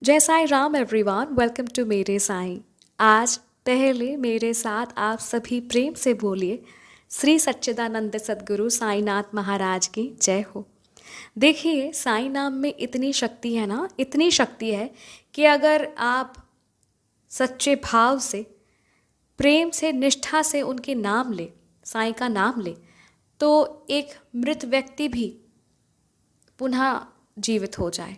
जय Sai Ram everyone, welcome to मेरे साईं। आज पहले मेरे साथ आप सभी प्रेम से बोलिए, श्री सच्चिदानंद सद्गुरु साईनाथ महाराज की जय हो। देखिए, साईं नाम में इतनी शक्ति है ना, इतनी शक्ति है कि अगर आप सच्चे भाव से, प्रेम से, निष्ठा से उनके नाम ले, साईं का नाम ले, तो एक मृत व्यक्ति भी पुनः जीवित हो जाए।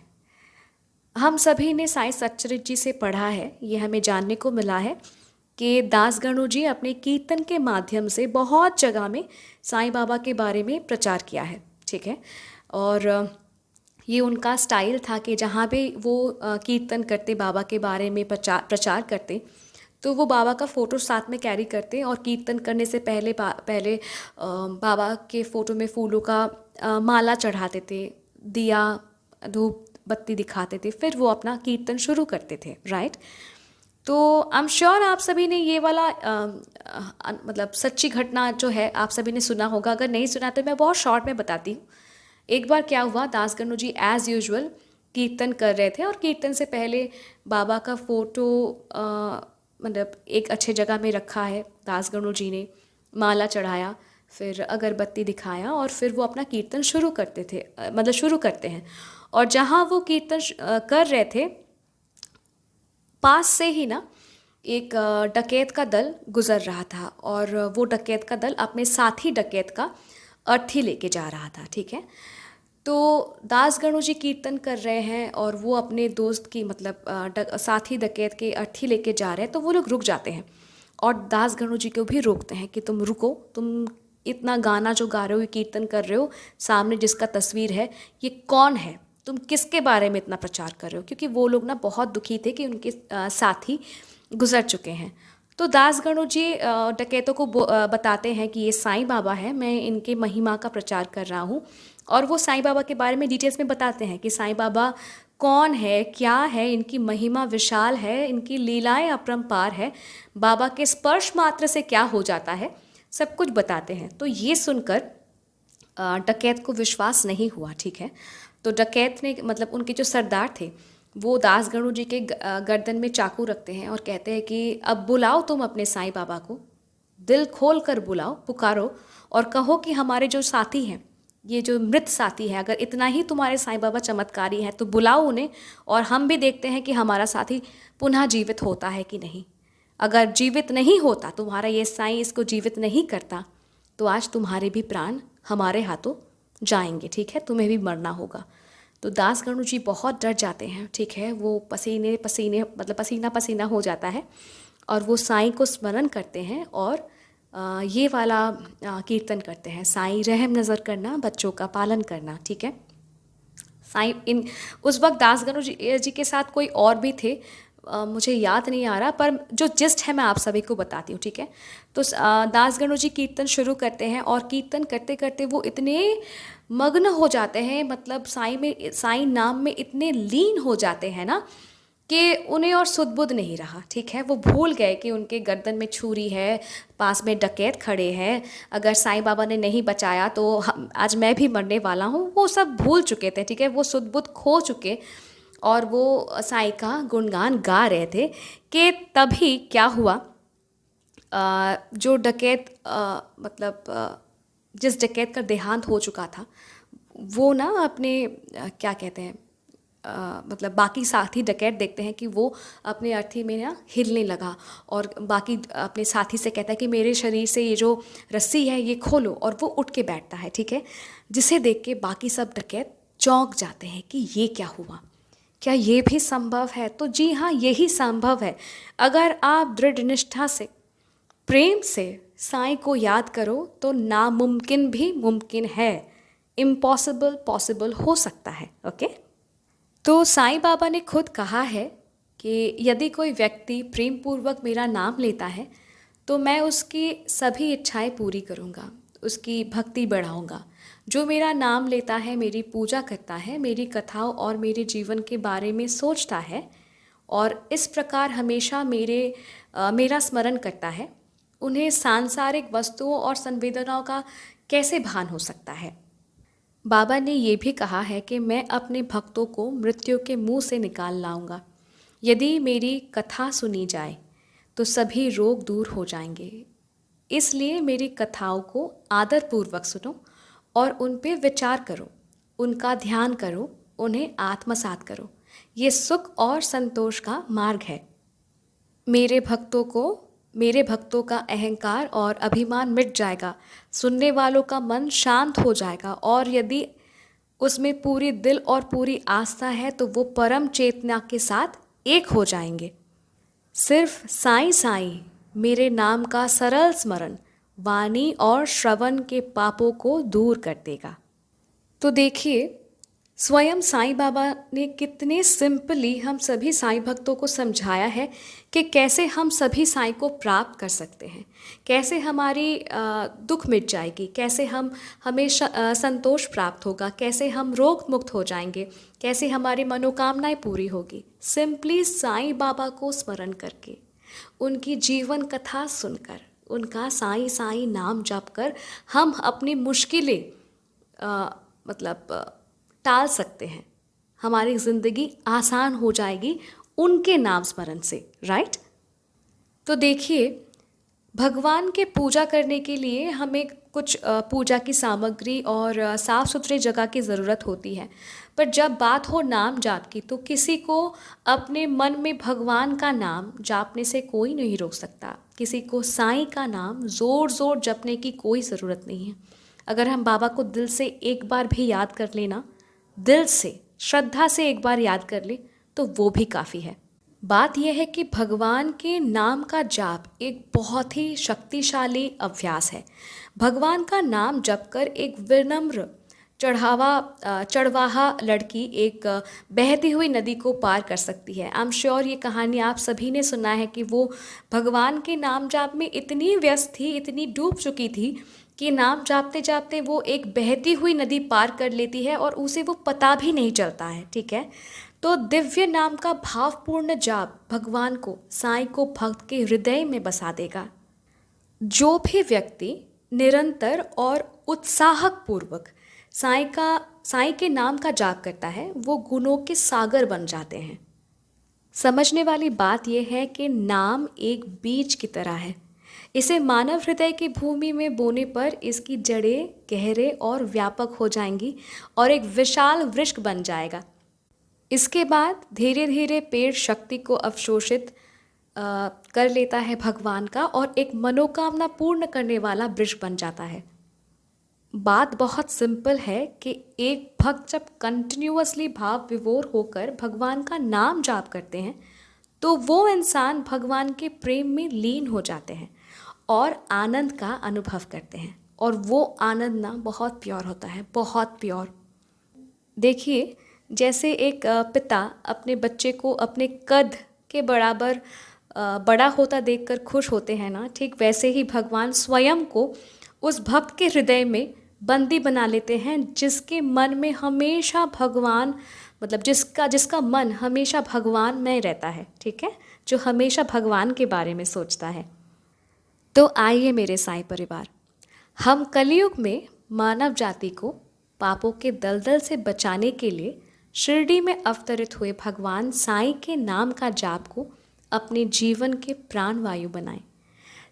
हम सभी ने साईं सच्चरित्र जी से पढ़ा है, ये हमें जानने को मिला है कि दासगणु जी अपने कीर्तन के माध्यम से बहुत जगह में साईं बाबा के बारे में प्रचार किया है, ठीक है। और ये उनका स्टाइल था कि जहाँ भी वो कीर्तन करते, बाबा के बारे में प्रचार करते, तो वो बाबा का फ़ोटो साथ में कैरी करते और कीर्तन करने से पहले बाबा के फ़ोटो में फूलों का माला चढ़ाते थे, दिया धूप बत्ती दिखाते थे, फिर वो अपना कीर्तन शुरू करते थे, राइट। तो आई एम श्योर आप सभी ने ये वाला मतलब सच्ची घटना जो है आप सभी ने सुना होगा। अगर नहीं सुना तो मैं बहुत शॉर्ट में बताती हूँ। एक बार क्या हुआ, दासगणु जी एज़ यूजुअल कीर्तन कर रहे थे और कीर्तन से पहले बाबा का फ़ोटो मतलब एक अच्छे जगह में रखा है। दासगणु जी ने माला चढ़ाया, फिर अगरबत्ती दिखाया और फिर वो अपना कीर्तन शुरू करते थे, मतलब शुरू करते हैं। और जहाँ वो कीर्तन कर रहे थे, पास से ही ना एक डकैत का दल गुजर रहा था और वो डकैत का दल अपने साथी डकैत का अर्थी लेके जा रहा था, ठीक है। तो दासगणु जी कीर्तन कर रहे हैं और वो अपने दोस्त की मतलब साथी डकैत के अर्थी लेके जा रहे हैं, तो वो लोग रुक जाते हैं और दासगणु जी को भी रोकते हैं कि तुम रुको, तुम इतना गाना जो गा रहे हो, ये कीर्तन कर रहे हो, सामने जिसका तस्वीर है ये कौन है, तुम किसके बारे में इतना प्रचार कर रहे हो। क्योंकि वो लोग ना बहुत दुखी थे कि उनके साथी गुजर चुके हैं। तो दासगणु जी डकैतों को बताते हैं कि ये साईं बाबा है, मैं इनके महिमा का प्रचार कर रहा हूँ। और वो साईं बाबा के बारे में डिटेल्स में बताते हैं कि साईं बाबा कौन है, क्या है, इनकी महिमा विशाल है, इनकी लीलाएं अपरंपार है, बाबा के स्पर्श मात्र से क्या हो जाता है, सब कुछ बताते हैं। तो ये सुनकर डकैत को विश्वास नहीं हुआ, ठीक है। तो डकैत ने मतलब उनके जो सरदार थे वो दासगणु जी के गर्दन में चाकू रखते हैं और कहते हैं कि अब बुलाओ तुम अपने साईं बाबा को, दिल खोल कर बुलाओ, पुकारो और कहो कि हमारे जो साथी हैं, ये जो मृत साथी है, अगर इतना ही तुम्हारे साईं बाबा चमत्कारी हैं तो बुलाओ उन्हें और हम भी देखते हैं कि हमारा साथी पुनः जीवित होता है कि नहीं। अगर जीवित नहीं होता, तुम्हारा ये साईं इसको जीवित नहीं करता, तो आज तुम्हारे भी प्राण हमारे हाथों जाएंगे, ठीक है, तुम्हें भी मरना होगा। तो दासगणु जी बहुत डर जाते हैं, ठीक है, वो पसीने पसीने मतलब पसीना पसीना हो जाता है और वो साईं को स्मरण करते हैं और ये वाला कीर्तन करते हैं, साईं रहम नज़र करना, बच्चों का पालन करना, ठीक है। साईं इन उस वक्त दासगणु जी के साथ कोई और भी थे, मुझे याद नहीं आ रहा, पर जो जिस्ट है मैं आप सभी को बताती हूँ, ठीक है। तो दासगणु जी कीर्तन शुरू करते हैं और कीर्तन करते करते वो इतने मग्न हो जाते हैं, मतलब साईं नाम में इतने लीन हो जाते हैं ना कि उन्हें और सुध बुध नहीं रहा, ठीक है। वो भूल गए कि उनके गर्दन में छुरी है, पास में डकैत खड़े हैं, अगर साईं बाबा ने नहीं बचाया तो आज मैं भी मरने वाला हूँ, वो सब भूल चुके थे, ठीक है। वो सुध बुध खो चुके और वो साईं का गुणगान गा रहे थे कि तभी क्या हुआ, जो डकैत मतलब जिस डकैत का देहांत हो चुका था, वो ना अपने क्या कहते हैं, मतलब बाकी साथी डकैत देखते हैं कि वो अपने अर्थी में ना हिलने लगा और बाकी अपने साथी से कहता है कि मेरे शरीर से ये जो रस्सी है ये खोलो, और वो उठ के बैठता है, ठीक है। जिसे देख के बाकी सब डकैत चौंक जाते हैं कि ये क्या हुआ, क्या ये भी संभव है। तो जी हाँ, यही संभव है। अगर आप दृढ़ निष्ठा से, प्रेम से साईं को याद करो तो नामुमकिन भी मुमकिन है, इम्पॉसिबल पॉसिबल हो सकता है, ओके। तो साईं बाबा ने खुद कहा है कि यदि कोई व्यक्ति प्रेम पूर्वक मेरा नाम लेता है तो मैं उसकी सभी इच्छाएं पूरी करूँगा, उसकी भक्ति बढ़ाऊँगा। जो मेरा नाम लेता है, मेरी पूजा करता है, मेरी कथाओं और मेरे जीवन के बारे में सोचता है और इस प्रकार हमेशा मेरा स्मरण करता है, उन्हें सांसारिक वस्तुओं और संवेदनाओं का कैसे भान हो सकता है। बाबा ने ये भी कहा है कि मैं अपने भक्तों को मृत्यु के मुंह से निकाल लाऊंगा। यदि मेरी कथा सुनी जाए तो सभी रोग दूर हो जाएंगे। इसलिए मेरी कथाओं को आदरपूर्वक सुनो और उन पे विचार करो, उनका ध्यान करो, उन्हें आत्मसात करो। ये सुख और संतोष का मार्ग है। मेरे भक्तों का अहंकार और अभिमान मिट जाएगा, सुनने वालों का मन शांत हो जाएगा, और यदि उसमें पूरी दिल और पूरी आस्था है तो वो परम चेतना के साथ एक हो जाएंगे। सिर्फ साईं साईं मेरे नाम का सरल स्मरण वाणी और श्रवण के पापों को दूर कर देगा। तो देखिए, स्वयं साईं बाबा ने कितने सिंपली हम सभी साईं भक्तों को समझाया है कि कैसे हम सभी साईं को प्राप्त कर सकते हैं, कैसे हमारी दुख मिट जाएगी, कैसे हमें संतोष प्राप्त होगा, कैसे हम रोग मुक्त हो जाएंगे, कैसे हमारी मनोकामनाएं पूरी होगी। सिंपली साईं बाबा को स्मरण करके, उनकी जीवन कथा सुनकर, उनका साईं साईं नाम जप कर हम अपनी मुश्किलें टाल सकते हैं। हमारी ज़िंदगी आसान हो जाएगी उनके नाम स्मरण से, राइट। तो देखिए, भगवान के पूजा करने के लिए हमें कुछ पूजा की सामग्री और साफ़ सुथरी जगह की ज़रूरत होती है। पर जब बात हो नाम जाप की तो किसी को अपने मन में भगवान का नाम जापने से कोई नहीं रोक सकता। किसी को साईं का नाम ज़ोर ज़ोर जपने की कोई ज़रूरत नहीं है। अगर हम बाबा को दिल से एक बार भी याद कर लेना, दिल से श्रद्धा से एक बार याद कर ले, तो वो भी काफ़ी है। बात यह है कि भगवान के नाम का जाप एक बहुत ही शक्तिशाली अभ्यास है। भगवान का नाम जप कर एक विनम्र चढ़वाहा लड़की एक बहती हुई नदी को पार कर सकती है। आई एम श्योर ये कहानी आप सभी ने सुना है कि वो भगवान के नाम जाप में इतनी व्यस्त थी, इतनी डूब चुकी थी कि नाम जापते जापते वो एक बहती हुई नदी पार कर लेती है और उसे वो पता भी नहीं चलता है, ठीक है। तो दिव्य नाम का भावपूर्ण जाप भगवान को, साईं को भक्त के हृदय में बसा देगा। जो भी व्यक्ति निरंतर और उत्साहपूर्वक साईं के नाम का जाप करता है वो गुणों के सागर बन जाते हैं। समझने वाली बात यह है कि नाम एक बीज की तरह है। इसे मानव हृदय की भूमि में बोने पर इसकी जड़ें गहरे और व्यापक हो जाएंगी और एक विशाल वृक्ष बन जाएगा। इसके बाद धीरे धीरे पेड़ शक्ति को अवशोषित कर लेता है भगवान का और एक मनोकामना पूर्ण करने वाला वृक्ष बन जाता है। बात बहुत सिंपल है कि एक भक्त जब कंटिन्यूअसली भाव विभोर होकर भगवान का नाम जाप करते हैं तो वो इंसान भगवान के प्रेम में लीन हो जाते हैं और आनंद का अनुभव करते हैं। और वो आनंद ना बहुत प्योर होता है, बहुत प्योर। देखिए, जैसे एक पिता अपने बच्चे को अपने कद के बराबर बड़ा होता देखकर खुश होते हैं ना, ठीक वैसे ही भगवान स्वयं को उस भक्त के हृदय में बंदी बना लेते हैं जिसके मन में हमेशा भगवान, जिसका मन हमेशा भगवान में रहता है, ठीक है, जो हमेशा भगवान के बारे में सोचता है। तो आइए मेरे साईं परिवार, हम कलयुग में मानव जाति को पापों के दलदल से बचाने के लिए शिरडी में अवतरित हुए भगवान साईं के नाम का जाप को अपने जीवन के प्राण वायु बनाएं।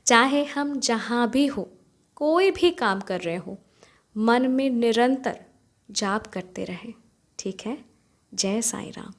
चाहे हम जहाँ भी हो, कोई भी काम कर रहे हो, मन में निरंतर जाप करते रहें, ठीक है। जय साईं राम।